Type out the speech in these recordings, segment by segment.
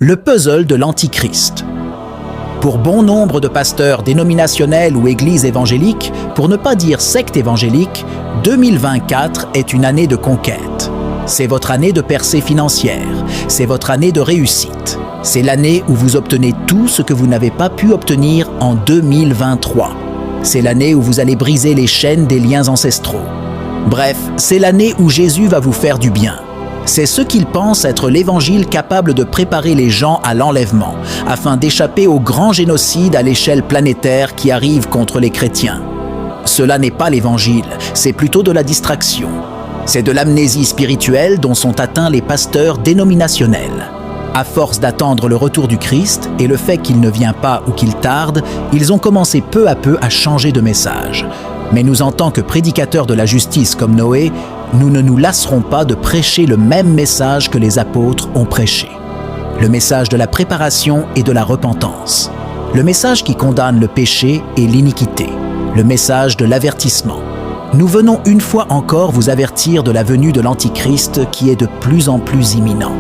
Le puzzle de l'Antichrist. Pour bon nombre de pasteurs dénominationnels ou églises évangéliques, pour ne pas dire sectes évangéliques, 2024 est une année de conquête. C'est votre année de percée financière, c'est votre année de réussite. C'est l'année où vous obtenez tout ce que vous n'avez pas pu obtenir en 2023. C'est l'année où vous allez briser les chaînes des liens ancestraux. Bref, c'est l'année où Jésus va vous faire du bien. C'est ce qu'il pense être l'évangile capable de préparer les gens à l'enlèvement, afin d'échapper au grand génocide à l'échelle planétaire qui arrive contre les chrétiens. Cela n'est pas l'évangile, c'est plutôt de la distraction. C'est de l'amnésie spirituelle dont sont atteints les pasteurs dénominationnels. À force d'attendre le retour du Christ et le fait qu'il ne vient pas ou qu'il tarde, ils ont commencé peu à peu à changer de message. Mais nous, en tant que prédicateurs de la justice comme Noé, nous ne nous lasserons pas de prêcher le même message que les apôtres ont prêché. Le message de la préparation et de la repentance. Le message qui condamne le péché et l'iniquité. Le message de l'avertissement. Nous venons une fois encore vous avertir de la venue de l'Antichrist qui est de plus en plus imminent.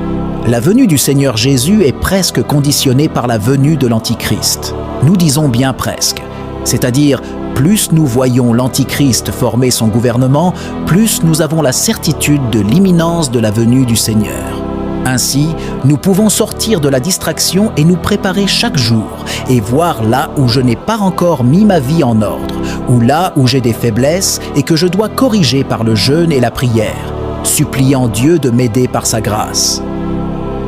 La venue du Seigneur Jésus est presque conditionnée par la venue de l'Antichrist. Nous disons bien presque, c'est-à-dire plus nous voyons l'Antichrist former son gouvernement, plus nous avons la certitude de l'imminence de la venue du Seigneur. Ainsi, nous pouvons sortir de la distraction et nous préparer chaque jour et voir là où je n'ai pas encore mis ma vie en ordre, ou là où j'ai des faiblesses et que je dois corriger par le jeûne et la prière, suppliant Dieu de m'aider par sa grâce.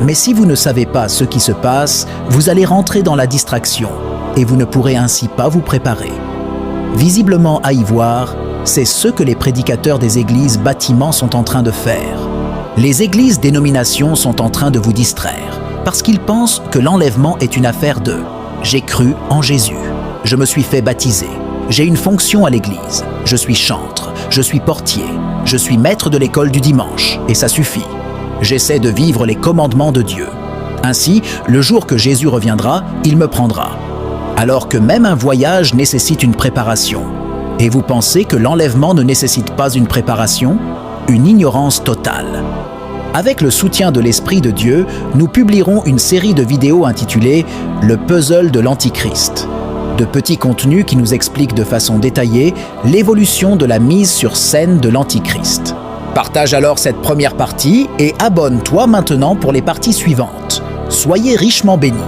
Mais si vous ne savez pas ce qui se passe, vous allez rentrer dans la distraction et vous ne pourrez ainsi pas vous préparer. Visiblement à y voir, c'est ce que les prédicateurs des églises bâtiments sont en train de faire. Les églises dénominations sont en train de vous distraire parce qu'ils pensent que l'enlèvement est une affaire de « j'ai cru en Jésus, je me suis fait baptiser, j'ai une fonction à l'église, je suis chantre, je suis portier, je suis maître de l'école du dimanche et ça suffit. J'essaie de vivre les commandements de Dieu. Ainsi, le jour que Jésus reviendra, il me prendra. » Alors que même un voyage nécessite une préparation. Et vous pensez que l'enlèvement ne nécessite pas une préparation? Une ignorance totale. Avec le soutien de l'Esprit de Dieu, nous publierons une série de vidéos intitulée « Le puzzle de l'Antichrist ». De petits contenus qui nous expliquent de façon détaillée l'évolution de la mise sur scène de l'Antichrist. Partage alors cette première partie et abonne-toi maintenant pour les parties suivantes. Soyez richement bénis.